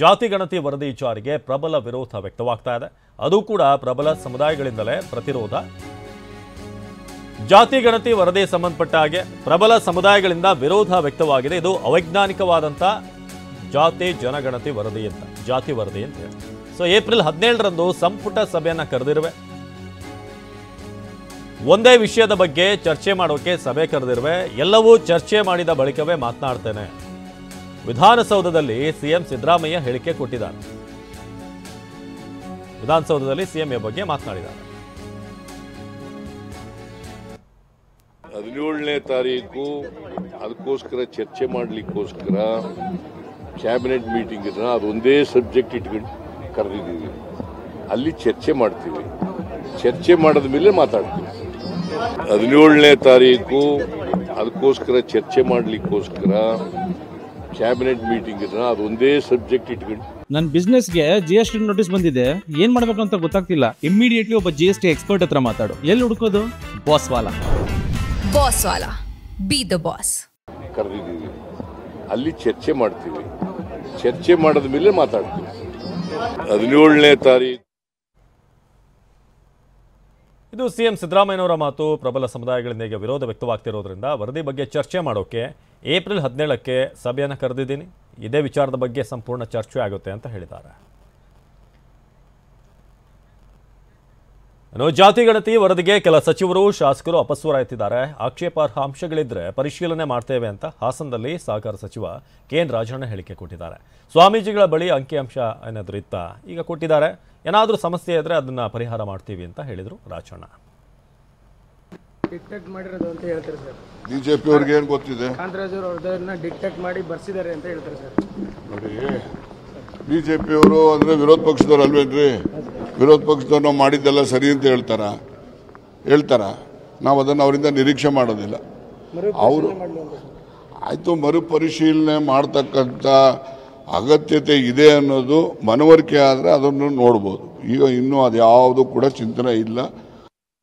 ಜಾತಿ ಗಣತಿ ವರದಿ ಜಾರಿಗೆ ಪ್ರಬಲ ವಿರೋಧ ವ್ಯಕ್ತವಾಗ್ತಾ ಇದೆ. ಅದು ಕೂಡ ಪ್ರಬಲ ಸಮುದಾಯಗಳಿಂದಲೇ ಪ್ರತಿರೋಧ. ಜಾತಿ ಗಣತಿ ವರದಿ ಸಂಬಂಧಪಟ್ಟ ಹಾಗೆ ಪ್ರಬಲ ಸಮುದಾಯಗಳಿಂದ ವಿರೋಧ ವ್ಯಕ್ತವಾಗಿದೆ. ಇದು ಅವೈಜ್ಞಾನಿಕವಾದಂಥ ಜಾತಿ ಜನಗಣತಿ ವರದಿ ಅಂತ, ಜಾತಿ ವರದಿ ಅಂತ ಹೇಳಿ. ಸೊ ಏಪ್ರಿಲ್ 17ರಂದು ಸಂಪುಟ ಸಭೆಯನ್ನ ಕರೆದಿರುವೆ. ಒಂದೇ ವಿಷಯದ ಬಗ್ಗೆ ಚರ್ಚೆ ಮಾಡೋಕೆ ಸಭೆ ಕರೆದಿರುವೆ. ಎಲ್ಲವೂ ಚರ್ಚೆ ಮಾಡಿದ ಬಳಿಕವೇ ಮಾತನಾಡ್ತೇನೆ. ವಿಧಾನಸೌಧದಲ್ಲಿ ಸಿಎಂ ಸಿದ್ದರಾಮಯ್ಯ ಹೇಳಿಕೆ ಕೊಟ್ಟಿದ್ದಾರೆ. ವಿಧಾನಸೌಧದಲ್ಲಿ ಸಿಎಂ ಬಗ್ಗೆ ಮಾತನಾಡಿದ್ದಾರೆ. 17ನೇ ತಾರೀಕು ಅದಕ್ಕೋಸ್ಕರ ಚರ್ಚೆ ಮಾಡಲಿಕ್ಕೋಸ್ಕರ ಕ್ಯಾಬಿನೆಟ್ ಮೀಟಿಂಗ್ ಇದ್ರೆ ಅದೊಂದೇ ಸಬ್ಜೆಕ್ಟ್ ಇಟ್ಕೊಂಡು ಕರೆದಿದ್ದೀವಿ. ಅಲ್ಲಿ ಚರ್ಚೆ ಮಾಡ್ತೀವಿ. ಚರ್ಚೆ ಮಾಡಿದ ಮೇಲೆ ಮಾತಾಡ್ತೀವಿ. 17ನೇ ತಾರೀಕು ಅದಕ್ಕೋಸ್ಕರ ಚರ್ಚೆ ಮಾಡಲಿಕ್ಕೋಸ್ಕರ ಕ್ಯಾಬಿನೆಟ್ ಮೀಟಿಂಗ್ ಇದ್ರೆ ಅದೊಂದೇ ಸಬ್ಜೆಕ್ಟ್ ಇಟ್ಕೊಂಡು ನನ್ನ ಬಿಸ್ನೆಸ್ಗೆ GST ನೋಟಿಸ್ ಬಂದಿದೆ. ಏನ್ ಮಾಡ್ಬೇಕು ಅಂತ ಗೊತ್ತಾಗ್ತಿಲ್ಲ. ಇಮಿಡಿಯೇಟ್ಲಿ ಒಬ್ಬ GST ಎಕ್ಸ್ಪರ್ಟ್ ಹತ್ರ ಮಾತಾಡು. ಎಲ್ಲಿ ಹುಡುಕೋದು? ಬಾಸ್ ವಾಲಾ ಬಿ ದ ಬಾಸ್. ಕರೆದಿದ್ದೀವಿ. ಅಲ್ಲಿ ಚರ್ಚೆ ಮಾಡ್ತೀವಿ. ಚರ್ಚೆ ಮಾಡಿದ ಮೇಲೆ ಮಾತಾಡ್ತೀವಿ. 17ನೇ ತಾರೀಕು. ಇದು ಸಿಎಂ ಸಿದ್ದರಾಮಯ್ಯನವರ ಮಾತು. ಪ್ರಬಲ ಸಮುದಾಯಗಳಿಂದ ಈಗ ವಿರೋಧ ವ್ಯಕ್ತವಾಗ್ತಿರೋದ್ರಿಂದ ವರದಿ ಬಗ್ಗೆ ಚರ್ಚೆ ಮಾಡೋಕೆ ಏಪ್ರಿಲ್ 17ಕ್ಕೆ ಸಭೆಯನ್ನು ಕರೆದಿದ್ದೀನಿ. ಇದೇ ವಿಚಾರದ ಬಗ್ಗೆ ಸಂಪೂರ್ಣ ಚರ್ಚೆ ಆಗುತ್ತೆ ಅಂತ ಹೇಳಿದ್ದಾರೆ. ಜಾತಿ ಗಣತಿ ವರದಿಗೆ ಕೆಲ ಸಚಿವರು ಶಾಸಕರು ಅಪಸ್ವರ ಎತ್ತಿದ್ದಾರೆ. ಆಕ್ಷೇಪಾರ್ಹ ಅಂಶಗಳಿದ್ರೆ ಪರಿಶೀಲನೆ ಮಾಡ್ತೇವೆ ಅಂತ ಹಾಸನದಲ್ಲಿ ಸಹಕಾರ ಸಚಿವ KN ರಾಜಣ್ಣ ಹೇಳಿಕೆ ಕೊಟ್ಟಿದ್ದಾರೆ. ಸ್ವಾಮೀಜಿಗಳ ಬಳಿ ಅಂಕಿಅಂಶ ಏನಾದರೂ ಇತ್ತ, ಈಗ ಕೊಟ್ಟಿದ್ದಾರೆ. ಏನಾದರೂ ಸಮಸ್ಯೆ ಇದ್ರೆ ಅದನ್ನ ಪರಿಹಾರ ಮಾಡ್ತೀವಿ ಅಂತ ಹೇಳಿದರು ರಾಜಣ್ಣ. ಡಿಕ್ಟೇಟ್ ಮಾಡಿರೋದು ಅಂತ ಹೇಳ್ತಾರೆ ಸರ್. ಬಿಜೆಪಿ ಅವ್ರಿಗೆ ಏನು ಗೊತ್ತಿದೆ? ಕಾಂತರಾಜ್ ಅವ್ರನ್ನ ಡಿಕ್ಟೇಟ್ ಮಾಡಿ ಬರ್ಸಿದ್ದಾರೆ ಅಂತ ಹೇಳ್ತಾರೆ ಸರ್. ನೋಡಿ, ಬಿಜೆಪಿ ಅವರು ಅಂದ್ರೆ ವಿರೋಧ ಪಕ್ಷದವ್ರು ಅಲ್ವೇನ್ರಿ? ವಿರೋಧ ಪಕ್ಷದವ್ರು ನಾವು ಮಾಡಿದ್ದೆಲ್ಲ ಸರಿ ಅಂತ ಹೇಳ್ತಾರ. ನಾವು ಅದನ್ನು ಅವರಿಂದ ನಿರೀಕ್ಷೆ ಮಾಡೋದಿಲ್ಲ. ಅವರು ಆಯ್ತು, ಮರುಪರಿಶೀಲನೆ ಮಾಡ್ತಕ್ಕಂಥ ಅಗತ್ಯತೆ ಇದೆ ಅನ್ನೋದು ಮನವರಿಕೆ ಆದರೆ ಅದನ್ನು ನೋಡ್ಬೋದು. ಈಗ ಇನ್ನೂ ಅದು ಯಾವುದು ಕೂಡ ಚಿಂತನೆ ಇಲ್ಲ.